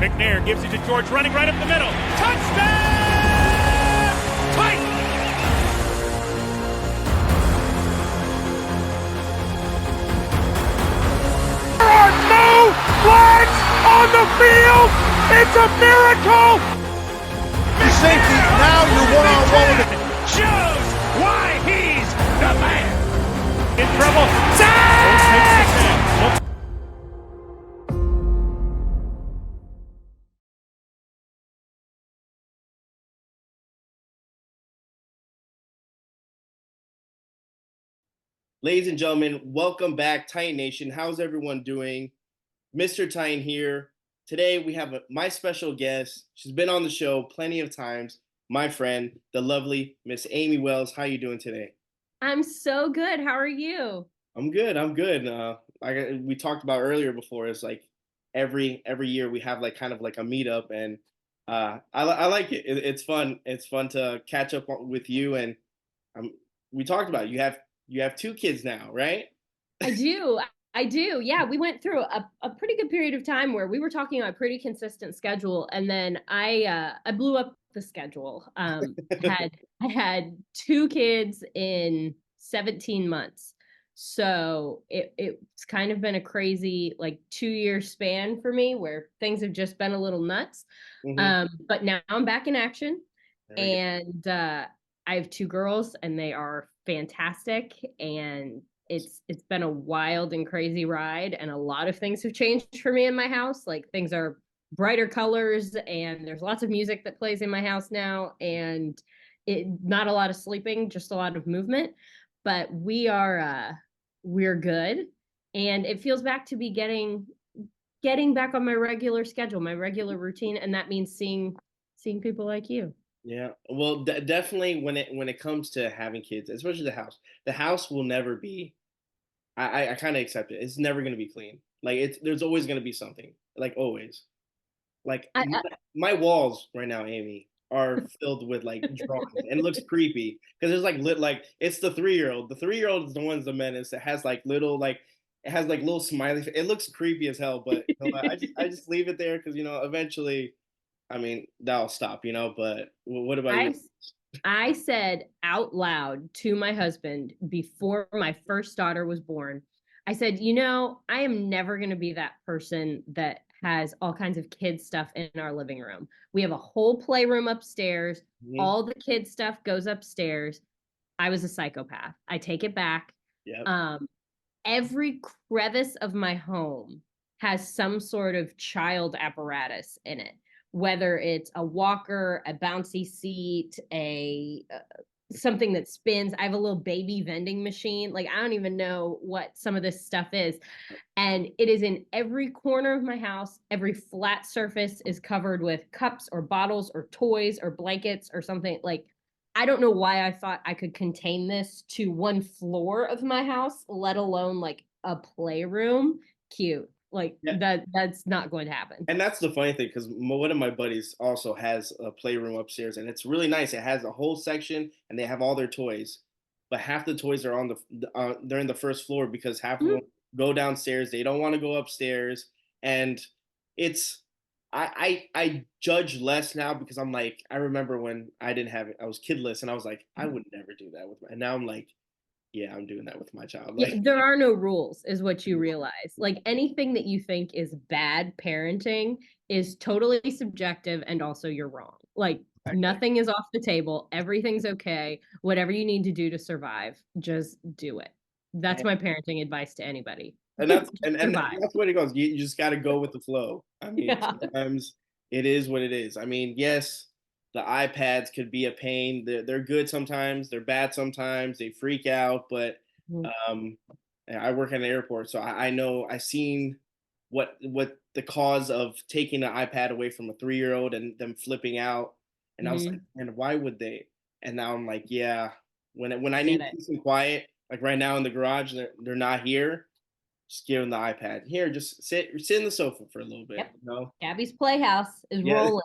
McNair gives it to George, running right up the middle. Touchdown! Titans! There are no flags on the field! It's a miracle! Safety, now you're one-on-one with the... Shows why he's the man! In trouble. Sack! Ladies and gentlemen, welcome back, Titan Nation. How's everyone doing? Mr. Titan here. Today we have my special guest. She's been on the show plenty of times. My friend, the lovely Miss Amie Wells. How you doing today? I'm so good. How are you? I'm good. Like we talked about earlier before, it's like every year we have like kind of like a meetup, and I like it. It's fun. It's fun to catch up with you, and we talked about it. You have two kids now, right? I do. Yeah, we went through a pretty good period of time where we were talking on a pretty consistent schedule, and then I blew up the schedule. I had two kids in 17 months. So it's kind of been a crazy like 2-year span for me where things have just been a little nuts. But now I'm back in action, and I have two girls, and they are fantastic, and it's been a wild and crazy ride, and a lot of things have changed for me in my house. Like, things are brighter colors, and there's lots of music that plays in my house now, and not a lot of sleeping, just a lot of movement. But we're good, and it feels back to be getting back on my regular schedule, my regular routine, and that means seeing people like you. Yeah, well, definitely when it comes to having kids, especially the house will never be. I kind of accept it. It's never going to be clean. Like, there's always going to be something. Like, always. Like, my walls right now, Amie, are filled with like drawings, and it looks creepy because there's like it's the 3-year-old. The 3-year-old is the one's the menace. It has like little smiley. It looks creepy as hell, but I just leave it there because eventually. I mean, that'll stop, but what about you? I said out loud to my husband before my first daughter was born, I said, I am never going to be that person that has all kinds of kids stuff in our living room. We have a whole playroom upstairs. Mm-hmm. All the kid stuff goes upstairs. I was a psychopath. I take it back. Yep. Every crevice of my home has some sort of child apparatus in it. Whether it's a walker, a bouncy seat, something that spins. I have a little baby vending machine. Like, I don't even know what some of this stuff is. And it is in every corner of my house. Every flat surface is covered with cups or bottles or toys or blankets or something. Like, I don't know why I thought I could contain this to one floor of my house, let alone like a playroom. Cute. Like, yeah. That's not going to happen. And that's the funny thing, because one of my buddies also has a playroom upstairs, and it's really nice. It has a whole section, and they have all their toys, but half the toys are they're in the first floor because half of them go downstairs. They don't want to go upstairs, and I judge less now because I'm like, I remember when I didn't have it, I was kidless, and I was like, I would never do that with and now I'm like, yeah, I'm doing that with my child. Like, yeah, there are no rules, is what you realize. Like, anything that you think is bad parenting is totally subjective, and also you're wrong. Like, nothing is off the table. Everything's okay. Whatever you need to do to survive, just do it. That's my parenting advice to anybody. And that's what it goes. You just got to go with the flow. I mean, sometimes it is what it is. I mean, yes, the iPads could be a pain. They're good sometimes. They're bad sometimes. They freak out. But I work at an airport, so I know I've seen what the cause of taking an iPad away from a 3-year-old and them flipping out. And I was like, and why would they? And now I'm like, yeah. When I need peace and quiet, like right now in the garage, they're not here. Just give them the iPad. Here, just sit in the sofa for a little bit. Yep. Gabby's Playhouse is rolling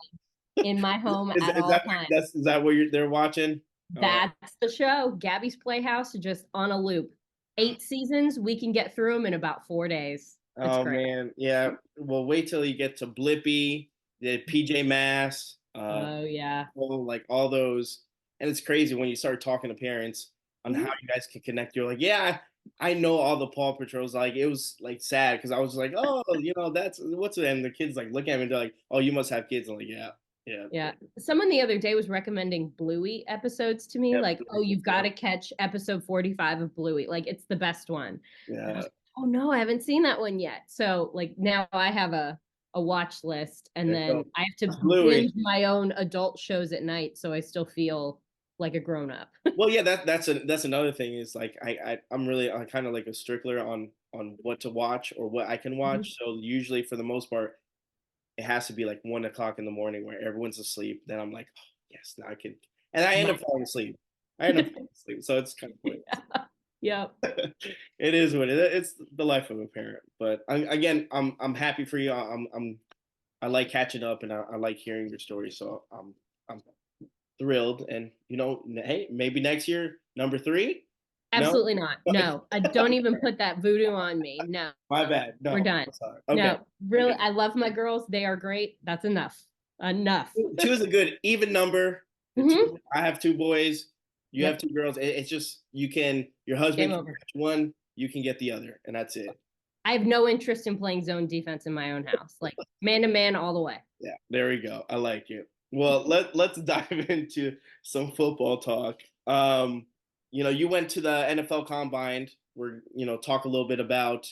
in my home at all times. Is that what they're watching? That's the show. Gabby's Playhouse, just on a loop. 8 seasons. We can get through them in about 4 days. It's great. Man, yeah. Well, wait till you get to Blippi, the PJ Masks, Oh yeah. like all those. And it's crazy when you start talking to parents on how you guys can connect. You're like, yeah, I know all the Paw Patrols. Like it was like sad because I was like, oh, that's what's it? And the kids like look at me and they're like, oh, you must have kids. I'm like, yeah, yeah, Yeah. Someone the other day was recommending Bluey episodes to me, yeah, like, oh, you've got to catch episode 45 of Bluey. Like, it's the best one. And I yeah. was like, oh no, I haven't seen that one yet. So like now I have a watch list, and then So, I have to Bluey. binge my own adult shows at night so I still feel like a grown up. Well, yeah, that's another thing is like I'm kind of like a stickler on what to watch or what I can watch. So usually for the most part, it has to be like 1 o'clock in the morning where everyone's asleep. Then I'm like, oh, yes, now I can, and I end up falling asleep. I end up falling asleep, so it's kind of pointless. Yeah. It is what it is. It's the life of a parent. But again, I'm happy for you. I like catching up and I like hearing your story. So I'm thrilled. And hey, maybe next year, number 3. No, Absolutely not. No, I don't even put that voodoo on me. No, my bad. No, we're done. I'm sorry. Okay. No, really, Okay. I love my girls. They are great. That's enough. Enough. 2 is a good even number. Mhm. I have 2 boys. You have Yep. 2 girls. It's just your husband Game can over. catch one, you can get the other, and that's it. I have no interest in playing zone defense in my own house. Like man to man all the way. Yeah, there we go. I like it. Well, let's dive into some football talk. You went to the NFL Combine. We're talk a little bit about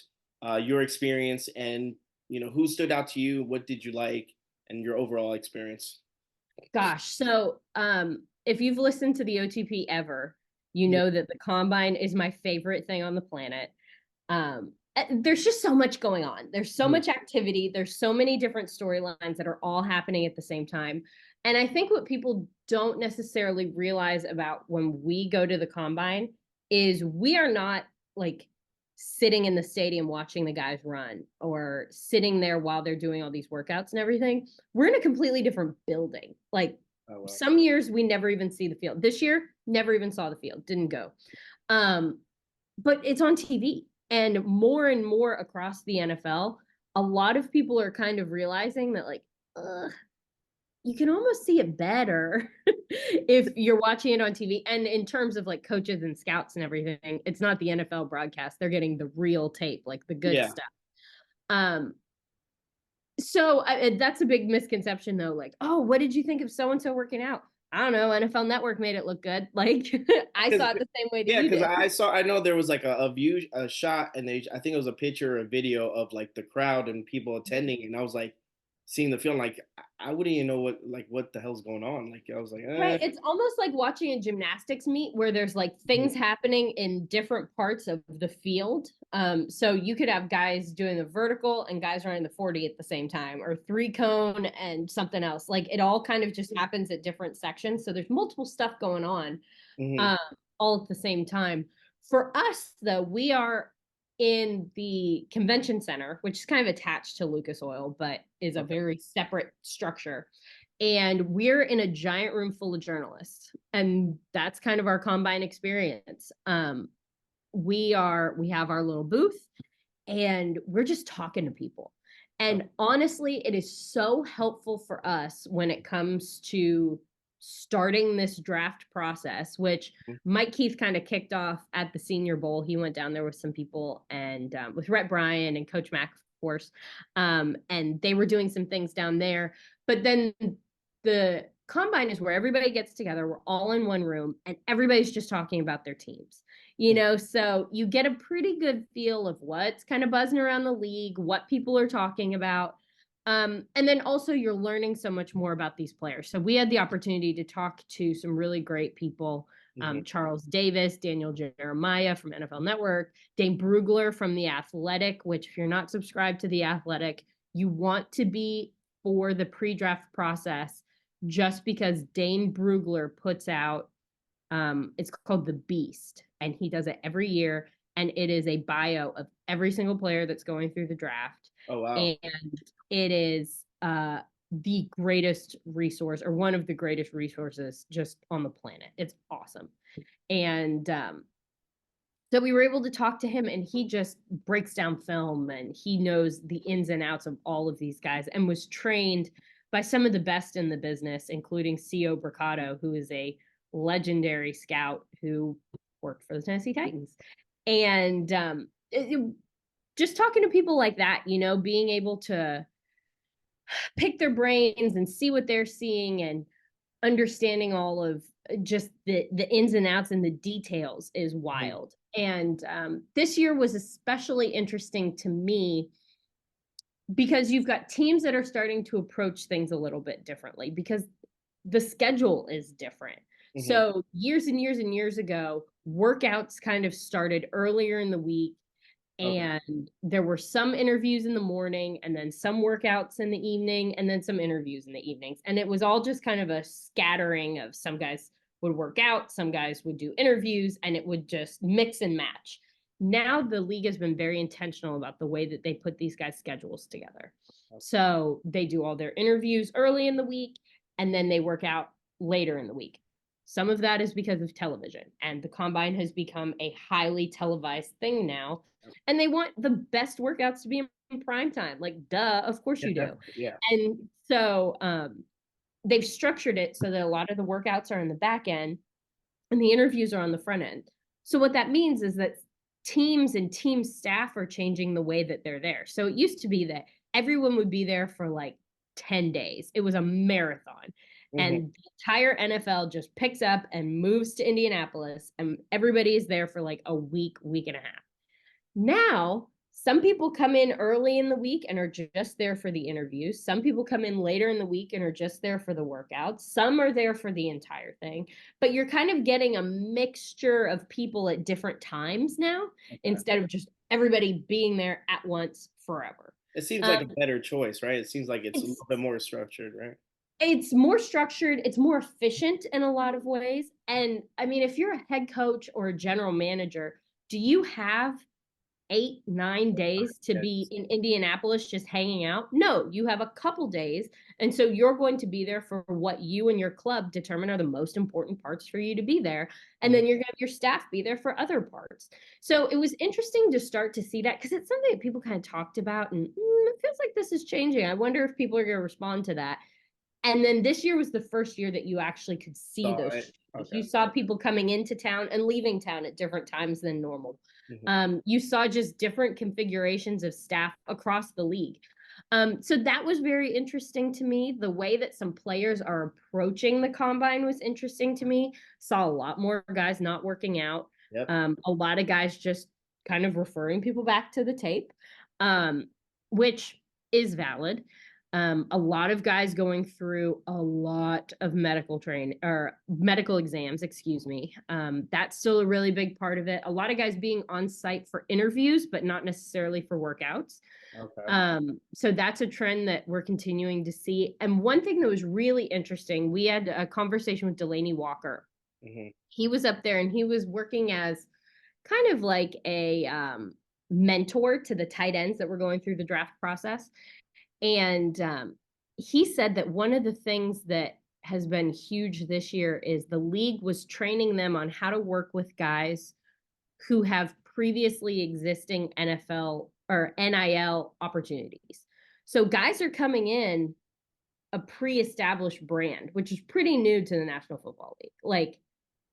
your experience and who stood out to you, what did you like, and your overall experience. Gosh. So if you've listened to the OTP ever, you Yeah. know that the combine is my favorite thing on the planet. There's just so much going on. There's so much activity. There's so many different storylines that are all happening at the same time. And I think what people don't necessarily realize about when we go to the combine is we are not like sitting in the stadium watching the guys run or sitting there while they're doing all these workouts and everything. We're in a completely different building. Like Oh, wow. some years we never even see the field. This year, never even saw the field, didn't go. But it's on TV. And more across the NFL, a lot of people are kind of realizing that, like, you can almost see it better if you're watching it on TV. And in terms of like coaches and scouts and everything, it's not the NFL broadcast. They're getting the real tape, like the good Yeah. stuff. So that's a big misconception, though. Like, oh, what did you think of so and so working out? I don't know. NFL Network made it look good. Like, I saw it the same way that Yeah, you because did. I know there was like a shot, and I think it was a picture, a video of like the crowd and people attending, and I was like seeing the film, like I wouldn't even know what the hell's going on. Like I was like, Right. It's almost like watching a gymnastics meet where there's like things happening in different parts of the field. So you could have guys doing the vertical and guys running the 40 at the same time, or 3-cone and something else. Like it all kind of just happens at different sections. So there's multiple stuff going on Mhm. all at the same time. For us, though, we are in the convention center, which is kind of attached to Lucas Oil, but is a very separate structure. And we're in a giant room full of journalists, and that's kind of our combine experience. We have our little booth, and we're just talking to people. And honestly, it is so helpful for us when it comes to starting this draft process, which Mike Keith kind of kicked off at the Senior Bowl. He went down there with some people and with Rhett Bryan and Coach Mack, of course, and they were doing some things down there. But then the combine is where everybody gets together. We're all in one room, and everybody's just talking about their teams. So you get a pretty good feel of what's kind of buzzing around the league, what people are talking about. And then also you're learning so much more about these players. So we had the opportunity to talk to some really great people. Charles Davis, Daniel Jeremiah from NFL Network, Dane Brugler from The Athletic, which if you're not subscribed to The Athletic, you want to be for the pre-draft process just because Dane Brugler puts out, it's called The Beast, and he does it every year. And it is a bio of every single player that's going through the draft. Oh, wow. And it is the greatest resource, or one of the greatest resources just on the planet. It's awesome. And so we were able to talk to him, and he just breaks down film, and he knows the ins and outs of all of these guys and was trained by some of the best in the business, including C.O. Bricado, who is a legendary scout who worked for the Tennessee Titans. And just talking to people like that, you know, being able to pick their brains and see what they're seeing and understanding all of just the ins and outs and the details is wild. And this year was especially interesting to me because you've got teams that are starting to approach things a little bit differently because the schedule is different. So years and years and years ago, workouts kind of started earlier in the week. And there were some interviews in the morning and then some workouts in the evening and then some interviews in the evenings. And it was all just kind of a scattering of some guys would work out, some guys would do interviews, and it would just mix and match. Now the league has been very intentional about the way that they put these guys' schedules together. So they do all their interviews early in the week and then they work out later in the week. Some of that is because of television, and the combine has become a highly televised thing now. And they want the best workouts to be in prime time. Like, duh, of course you do. Yeah. And so they've structured it so that a lot of the workouts are in the back end and the interviews are on the front end. So what that means is that teams and team staff are changing the way that they're there. So it used to be that everyone would be there for like 10 days. It was a marathon. And the entire NFL just picks up and moves to Indianapolis, and everybody is there for like a week, week and a half. Now, some people come in early in the week and are just there for the interviews. Some people come in later in the week and are just there for the workouts. Some are there for the entire thing. But you're kind of getting a mixture of people at different times now, instead of just everybody being there at once forever. It seems like a better choice, right? It seems like it's a little bit more structured, right? It's more structured. It's more efficient in a lot of ways. And I mean, if you're a head coach or a general manager, do you have 8-9 days to be in Indianapolis just hanging out? No, you have a couple days. And so you're going to be there for what you and your club determine are the most important parts for you to be there. And then you're going to have your staff be there for other parts. So it was interesting to start to see that because it's something that people kind of talked about and it feels like this is changing. I wonder if people are going to respond to that. And then this year was the first year that you actually could see those. You saw people coming into town and leaving town at different times than normal. You saw just different configurations of staff across the league. So that was very interesting to me. The way that some players are approaching the combine was interesting to me. Saw a lot more guys not working out. A lot of guys just kind of referring people back to the tape, which is valid. A lot of guys going through a lot of medical exams, excuse me. That's still a really big part of it. A lot of guys being on site for interviews, but not necessarily for workouts. So that's a trend that we're continuing to see. And one thing that was really interesting, we had a conversation with Delaney Walker. He was up there and he was working as kind of like a mentor to the tight ends that were going through the draft process. And he said that one of the things that has been huge this year is the league was training them on how to work with guys who have previously existing NFL or NIL opportunities. So guys are coming in a pre-established brand, which is pretty new to the National Football League. Like,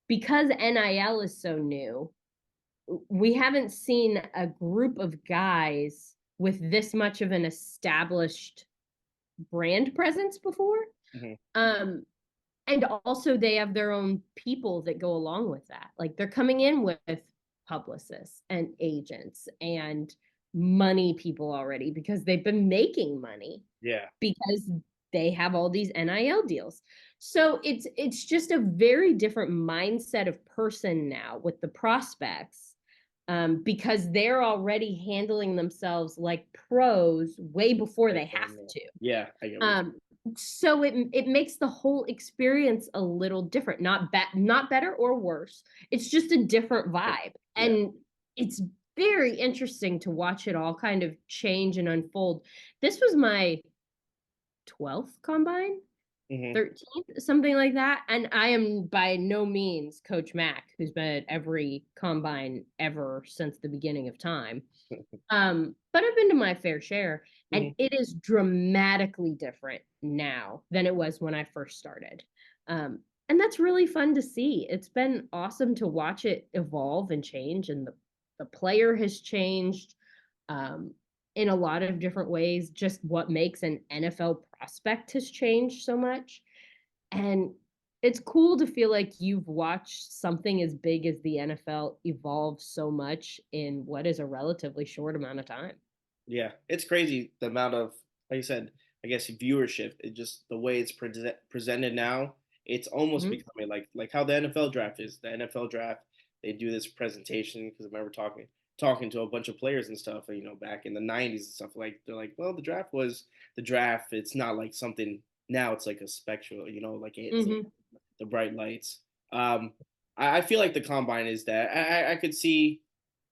because NIL is so new, we haven't seen a group of guys with this much of an established brand presence before. And also they have their own people that go along with that. Like, they're coming in with publicists and agents and money people already because they've been making money. Because they have all these NIL deals. So it's just a very different mindset of person now with the prospects. Because they're already handling themselves like pros way before they have to. I get so it makes the whole experience a little different, not better or worse. It's just a different vibe. And it's very interesting to watch it all kind of change and unfold. This was my 12th combine. 13th, something like that. And I am by no means Coach Mack, who's been at every combine ever since the beginning of time. But I've been to my fair share, and it is dramatically different now than it was when I first started. And that's really fun to see. It's been awesome to watch it evolve and change, and the player has changed in a lot of different ways. Just what makes an NFL prospect has changed so much. And it's cool to feel like you've watched something as big as the NFL evolve so much in what is a relatively short amount of time. Yeah, it's crazy the amount of, like you said, I guess viewership. It just the way it's presented now. It's almost becoming like how the NFL draft is. The NFL draft, they do this presentation because I remember talking to a bunch of players and stuff. Back in the '90s and stuff. Like they're like, well, the draft was the draft. It's not like something now. It's like a spectral. Like it's like the bright lights. I feel like the combine is that. I could see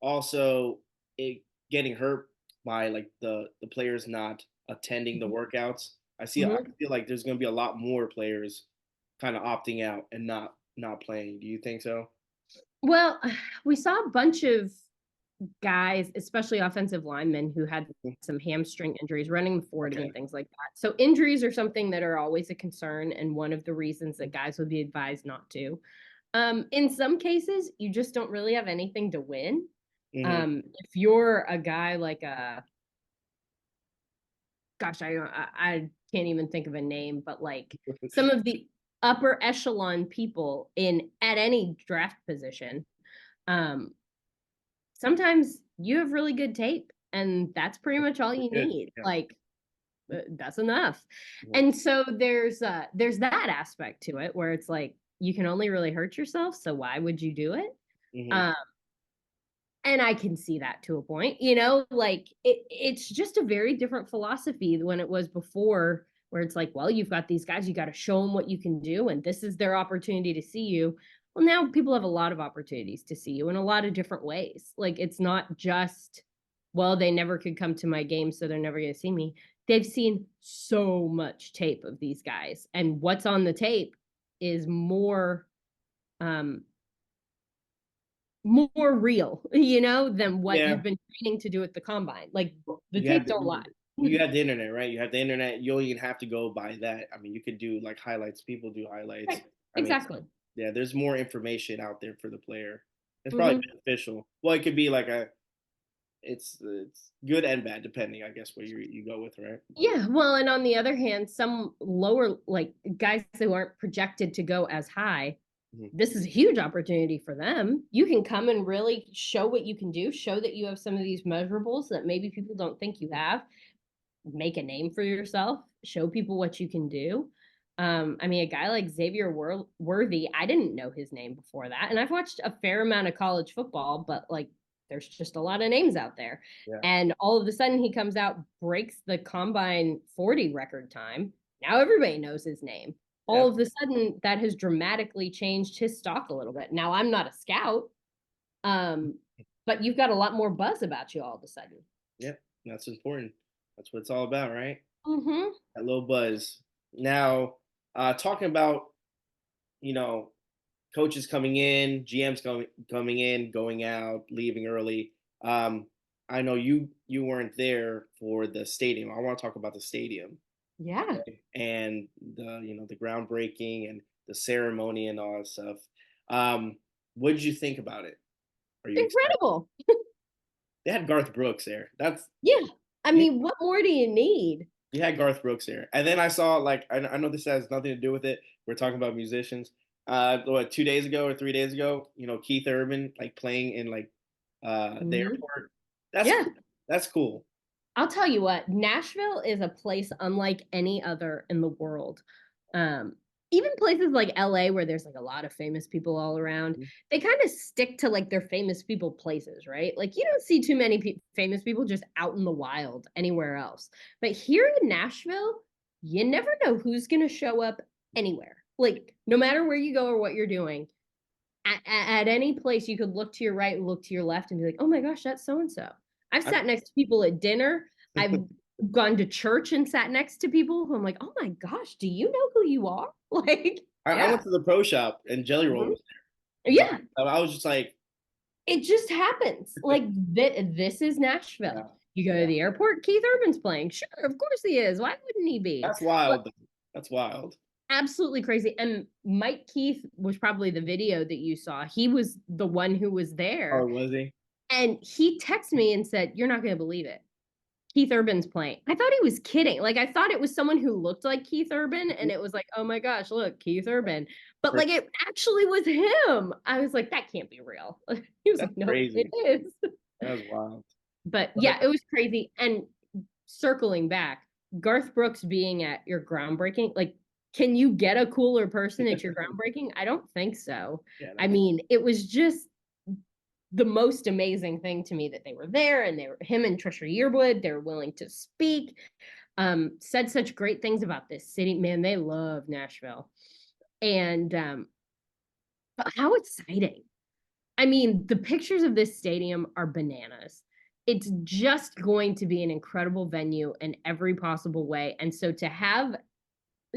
also it getting hurt by like the players not attending the workouts. I feel like there's going to be a lot more players kind of opting out and not playing. Do you think so? Well, we saw a bunch of guys, especially offensive linemen, who had some hamstring injuries running the 40 and things like that. So injuries are something that are always a concern, and one of the reasons that guys would be advised not to. In some cases, you just don't really have anything to win. If you're a guy like gosh, I can't even think of a name, but like some of the upper echelon people at any draft position, sometimes you have really good tape, and that's pretty much all you need. Yeah. Like that's enough. And so there's that aspect to it where it's like you can only really hurt yourself, so why would you do it? And I can see that to a point, like it's just a very different philosophy than when it was before, where it's like, well, you've got these guys, you got to show them what you can do, and this is their opportunity to see you. Well, now people have a lot of opportunities to see you in a lot of different ways. Like it's not just, well, they never could come to my game, so they're never going to see me. They've seen so much tape of these guys, and what's on the tape is more real, than what you've been training to do at the combine. Like the tape don't lie. You have the internet, right? You have the internet. You don't even have to go by that. I mean, you could do like highlights. People do highlights. Right. Exactly. Yeah, there's more information out there for the player. It's probably beneficial. Well, it could be like it's good and bad depending, I guess, where you go with, right? Yeah. Well, and on the other hand, some lower like guys who aren't projected to go as high, this is a huge opportunity for them. You can come and really show what you can do, show that you have some of these measurables that maybe people don't think you have, make a name for yourself, show people what you can do. I mean, a guy like Xavier Worthy, I didn't know his name before that. And I've watched a fair amount of college football, but like there's just a lot of names out there. Yeah. And all of a sudden he comes out, breaks the combine 40 record time. Now everybody knows his name. All of a sudden that has dramatically changed his stock a little bit. Now I'm not a scout, but you've got a lot more buzz about you all of a sudden. Yeah, that's important. That's what it's all about, right? That little buzz. Now, talking about, coaches coming in, GMs coming in, going out, leaving early. I know you weren't there for the stadium. I want to talk about the stadium. Yeah. And the groundbreaking and the ceremony and all that stuff. What did you think about it? Are you incredible? They had Garth Brooks there. I mean, what more do you need? You had Garth Brooks there. And then I saw, like, I know this has nothing to do with it. We're talking about musicians. 2 days ago or 3 days ago, Keith Urban, like, playing in, like, the airport. That's cool. I'll tell you what, Nashville is a place unlike any other in the world. Even places like LA, where there's like a lot of famous people all around, they kind of stick to like their famous people places, right? Like you don't see too many famous people just out in the wild anywhere else. But here in Nashville, you never know who's going to show up anywhere. Like no matter where you go or what you're doing, at any place you could look to your right and look to your left and be like, oh my gosh, that's so-and-so. I've sat next to people at dinner. I've gone to church and sat next to people who I'm like, oh my gosh, do you know who you are? Like, I went to the pro shop and Jelly Roll was there. yeah, I was just like, it just happens. Like this is Nashville. yeah, You go to the airport, Keith Urban's playing. Sure, of course he is. Why wouldn't he be? that's wild. That's wild. Absolutely crazy. And Mike Keith was probably the video that you saw. He was the one who was there. Oh, was he? And he texted me and said, "You're not going to believe it. Keith Urban's playing." I thought he was kidding. Like, I thought it was someone who looked like Keith Urban. And it was like, oh my gosh, look, Keith Urban. But like, it actually was him. I was like, that can't be real. He was That's like, no, crazy. it is. That was wild. But yeah, it was crazy. And circling back, Garth Brooks being at your groundbreaking, like, can you get a cooler person at your groundbreaking? I don't think so. Yeah, I mean, it was just the most amazing thing to me that they were there, and him and Trisha Yearwood, they're willing to speak, said such great things about this city. Man, they love Nashville. And how exciting. I mean, the pictures of this stadium are bananas. It's just going to be an incredible venue in every possible way. And so to have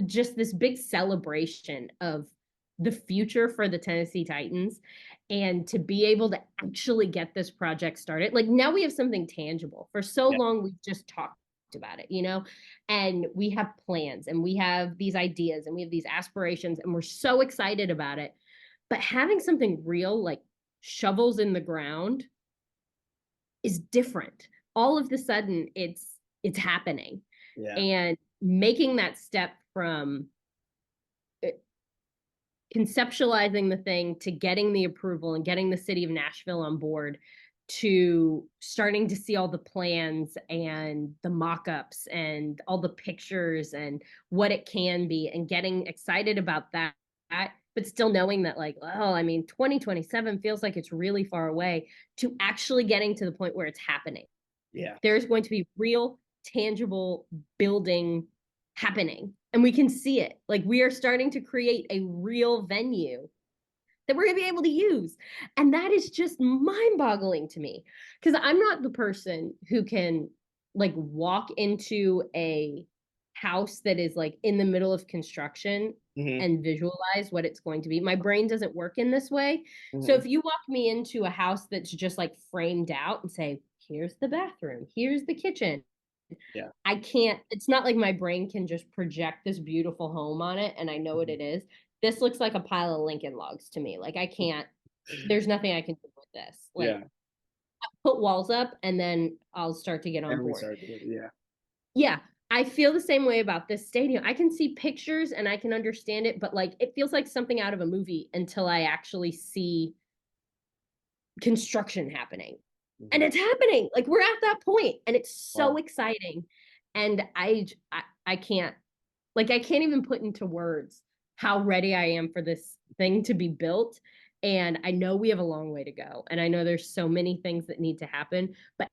just this big celebration of the future for the Tennessee Titans, and to be able to actually get this project started, like, now we have something tangible. For so long we've just talked about it, and we have plans, and we have these ideas, and we have these aspirations, and we're so excited about it. But having something real, like shovels in the ground, is different. All of the sudden it's happening. And making that step from conceptualizing the thing to getting the approval and getting the city of Nashville on board, to starting to see all the plans and the mock-ups and all the pictures and what it can be, and getting excited about that, but still knowing that, like, well, I mean, 2027 feels like it's really far away, to actually getting to the point where it's happening. Yeah. There's going to be real, tangible building happening, and we can see it. Like, we are starting to create a real venue that we're going to be able to use. And that is just mind-boggling to me, because I'm not the person who can, like, walk into a house that is, like, in the middle of construction and visualize what it's going to be. My brain doesn't work in this way. So if you walk me into a house that's just, like, framed out and say, here's the bathroom, here's the kitchen, I can't, it's not like my brain can just project this beautiful home on it and I know what it is. This looks like a pile of Lincoln logs to me. Like, I can't, there's nothing I can do with this. Like, I'll put walls up and then I'll start to get on board. Yeah. I feel the same way about this stadium. I can see pictures and I can understand it, but, like, it feels like something out of a movie until I actually see construction happening. And it's happening. Like, we're at that point, and it's so exciting. And I can't, like, I can't even put into words how ready I am for this thing to be built. And I know we have a long way to go. And I know there's so many things that need to happen, but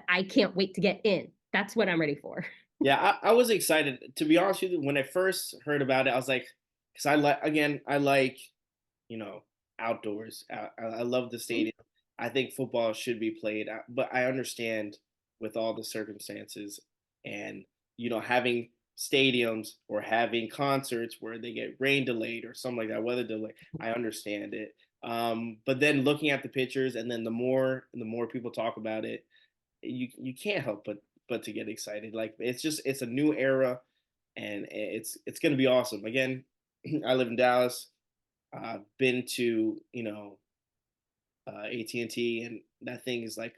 I can't wait to get in. That's what I'm ready for. Yeah, I was excited. To be honest with you, when I first heard about it, I was like, because I like, outdoors. I love the stadium. I think football should be played, but I understand with all the circumstances and, having stadiums or having concerts where they get rain delayed or something like that, weather delay. I understand it. But then looking at the pictures, and then the more people talk about it, you can't help but to get excited. Like, it's a new era, and it's going to be awesome. Again, I live in Dallas. I've been to, AT&T, and that thing is like,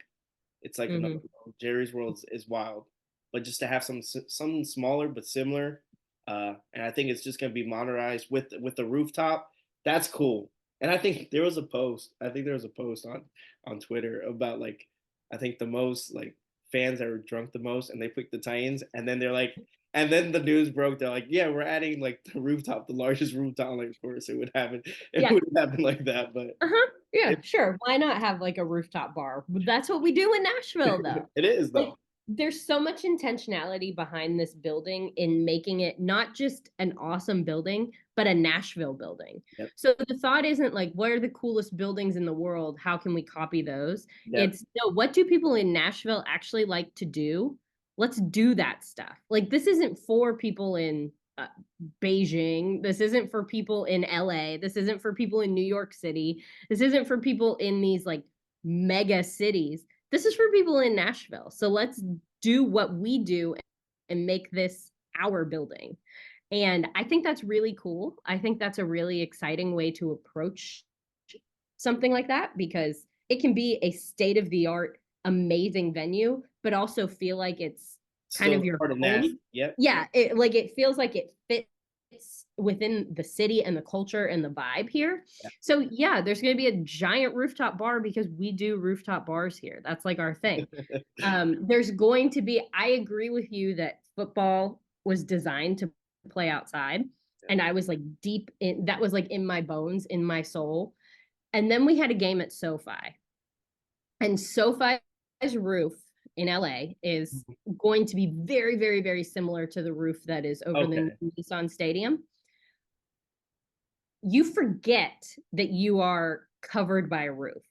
it's like another world. Jerry's World is wild, but just to have something smaller but similar, and I think it's just gonna be modernized with the rooftop. That's cool. And I think there was a post. On Twitter about, like, I think the most, like, fans that were drunk the most, and they picked the Titans, and then they're like, and then the news broke. They're like, yeah, we're adding, like, the rooftop, the largest rooftop. Like, of course it would happen. It would happen like that, but yeah, sure. Why not have, like, a rooftop bar? That's what we do in Nashville, though. It is, though. Like, there's so much intentionality behind this building in making it not just an awesome building, but a Nashville building. So the thought isn't like, what are the coolest buildings in the world? How can we copy those? It's, no, what do people in Nashville actually like to do? Let's do that stuff. Like, this isn't for people in Beijing. This isn't for people in LA. This isn't for people in New York City. This isn't for people in these like mega cities. This is for people in Nashville. So let's do what we do and make this our building. And I think that's really cool. I think that's a really exciting way to approach something like that, because it can be a state of the art, amazing venue, but also feel like it's kind Still of your part of home. Nashville. Yep. Yeah, it feels like it fits within the city and the culture and the vibe here. Yeah. So yeah, there's going to be a giant rooftop bar because we do rooftop bars here. That's like our thing. There's going to be, I agree with you that football was designed to play outside. Yeah. And I was like deep in, that was like in my bones, in my soul. And then we had a game at SoFi. And SoFi's roof in LA is going to be very, very, very similar to the roof that is over the Nissan Stadium. You forget that you are covered by a roof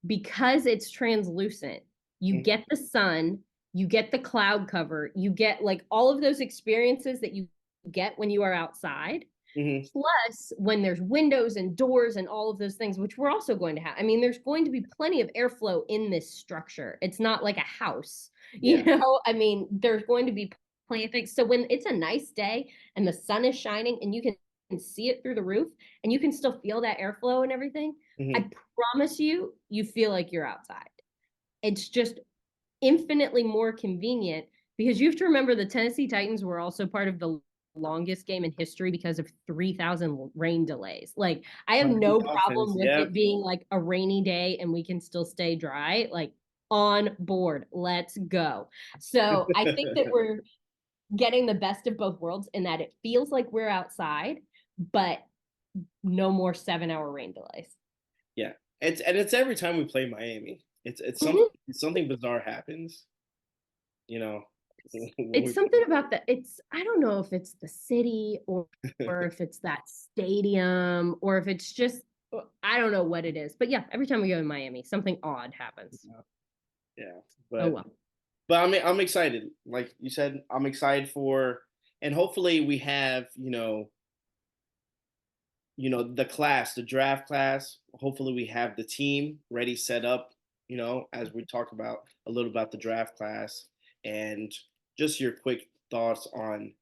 because it's translucent. You get the sun, you get the cloud cover, you get like all of those experiences that you get when you are outside. Plus, when there's windows and doors and all of those things, which we're also going to have. I mean, there's going to be plenty of airflow in this structure. It's not like a house, you know? I mean, there's going to be plenty of things. So when it's a nice day and the sun is shining and you can see it through the roof and you can still feel that airflow and everything, I promise you, you feel like you're outside. It's just infinitely more convenient because you have to remember the Tennessee Titans were also part of the longest game in history because of 3,000 rain delays. Like, I have no problem with it being like a rainy day and we can still stay dry. Like, on board, let's go. So I think that we're getting the best of both worlds in that it feels like we're outside, but no more 7-hour rain delays. Yeah, it's every time we play Miami. It's something bizarre happens, you know. It's something about the, I don't know if it's the city or if it's that stadium or if it's just, I don't know what it is. But yeah, every time we go to Miami, something odd happens. Yeah. But I'm excited. Like you said, I'm excited and hopefully we have, the draft class. Hopefully we have the team ready, set up, as we talk about a little about the draft class, and just your quick thoughts on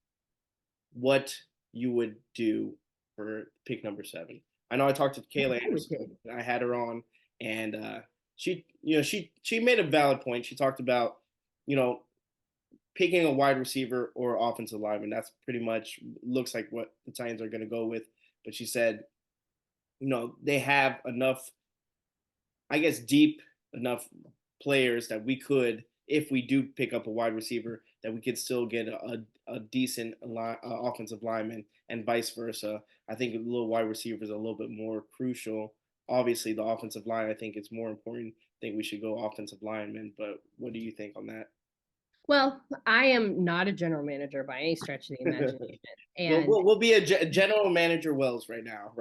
what you would do for pick number 7. I know I talked to Kayla Anderson. I had her on, and she made a valid point. She talked about, picking a wide receiver or offensive lineman. That's pretty much looks like what the Titans are going to go with. But she said, they have enough, I guess, deep enough players that we could, if we do pick up a wide receiver, that we could still get a decent offensive lineman, and vice versa. I think a little wide receiver is a little bit more crucial. Obviously, the offensive line, I think it's more important. I think we should go offensive lineman, but what do you think on that? Well, I am not a general manager by any stretch of the imagination. And we'll be a general manager Wells right now.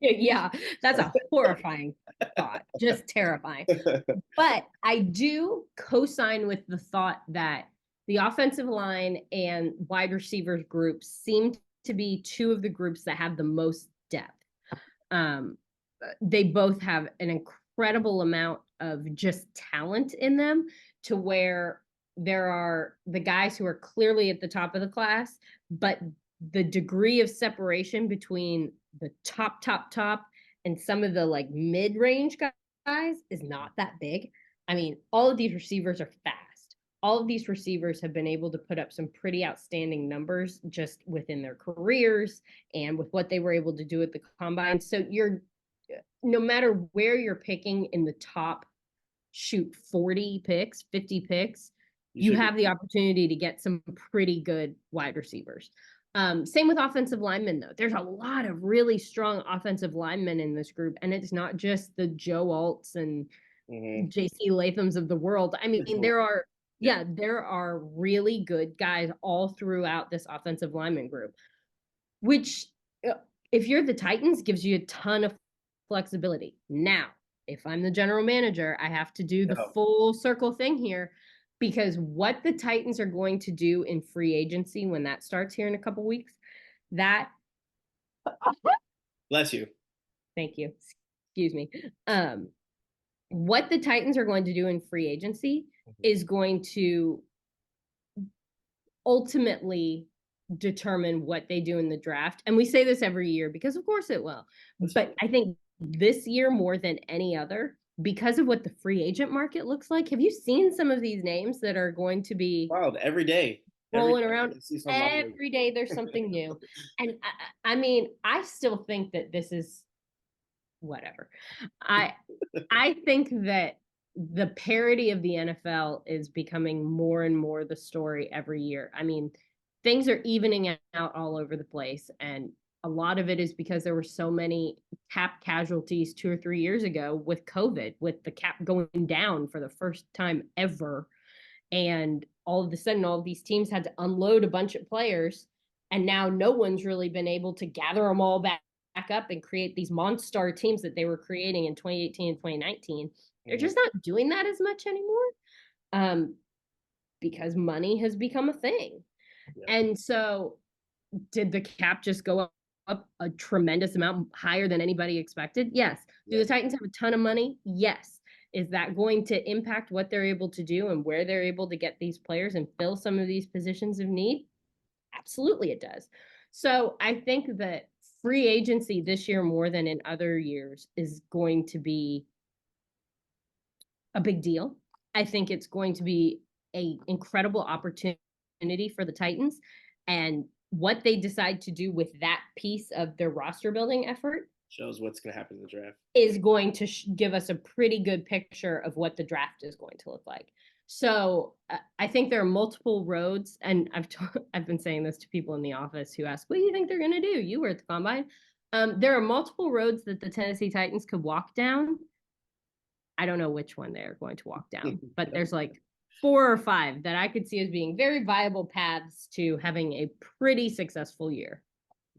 Yeah, that's a horrifying thought, just terrifying. But I do co-sign with the thought that the offensive line and wide receivers groups seem to be two of the groups that have the most depth. They both have an incredible amount of just talent in them, to where there are the guys who are clearly at the top of the class, but the degree of separation between the top and some of the like mid-range guys is not that big. I mean, all of these receivers are fast. All of these receivers have been able to put up some pretty outstanding numbers just within their careers and with what they were able to do at the combine. So no matter where you're picking in the top, 40 picks, 50 picks, you have the opportunity to get some pretty good wide receivers. Same with offensive linemen, though. There's a lot of really strong offensive linemen in this group, and it's not just the Joe Alts and J.C. Lathams of the world. I mean, there are really good guys all throughout this offensive lineman group, which, if you're the Titans, gives you a ton of flexibility. Now, if I'm the general manager, I have to do the full circle thing here. Because what the Titans are going to do in free agency when that starts here in a couple weeks, that Bless you. thank you. Excuse me. What the Titans are going to do in free agency is going to ultimately determine what they do in the draft. And we say this every year because of course it will. But I think this year more than any other, because of what the free agent market looks like. Have you seen some of these names that are going to be wild every day? Rolling around every day, there's something new. And I mean, I still think that this is whatever. I think that the parody of the NFL is becoming more and more the story every year. I mean, things are evening out all over the place, and a lot of it is because there were so many cap casualties 2 or 3 years ago with COVID, with the cap going down for the first time ever. And all of a sudden, all of these teams had to unload a bunch of players, and now no one's really been able to gather them all back up and create these monster teams that they were creating in 2018 and 2019. They're just not doing that as much anymore, because money has become a thing. Yeah. And so did the cap just go up a tremendous amount higher than anybody expected? Yes. Do the Titans have a ton of money? Yes. Is that going to impact what they're able to do and where they're able to get these players and fill some of these positions of need? Absolutely it does. So I think that free agency this year more than in other years is going to be a big deal. I think it's going to be an incredible opportunity for the Titans, and what they decide to do with that piece of their roster building effort shows what's going to happen in the draft, is going to give us a pretty good picture of what the draft is going to look like. So I think there are multiple roads, and I've been saying this to people in the office who ask, what do you think they're going to do? You were at the combine. There are multiple roads that the Tennessee Titans could walk down. I don't know which one they're going to walk down, but there's like 4 or 5 that I could see as being very viable paths to having a pretty successul year.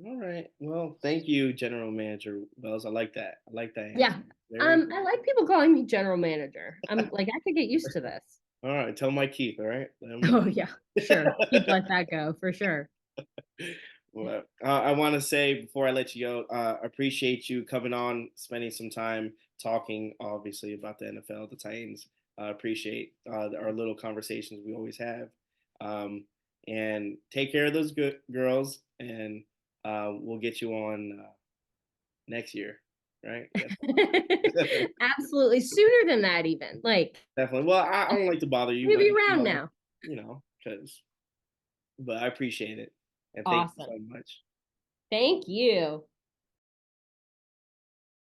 All right. Well, thank you, General Manager Wells. I like that. I like that answer. Yeah. I like people calling me General Manager. I'm like, I could get used to this. All right. Tell my Keith, all right? Oh, yeah. Sure. Keith let that go, for sure. Well, I want to say before I let you go, appreciate you coming on, spending some time talking, obviously, about the NFL, the Titans. Appreciate our little conversations we always have. And take care of those good girls, and we'll get you on next year, right? Absolutely. Sooner than that, even. Like, definitely. Well, I don't like to bother you. You'll be around now. But I appreciate it. And awesome. thank you so much. Thank you.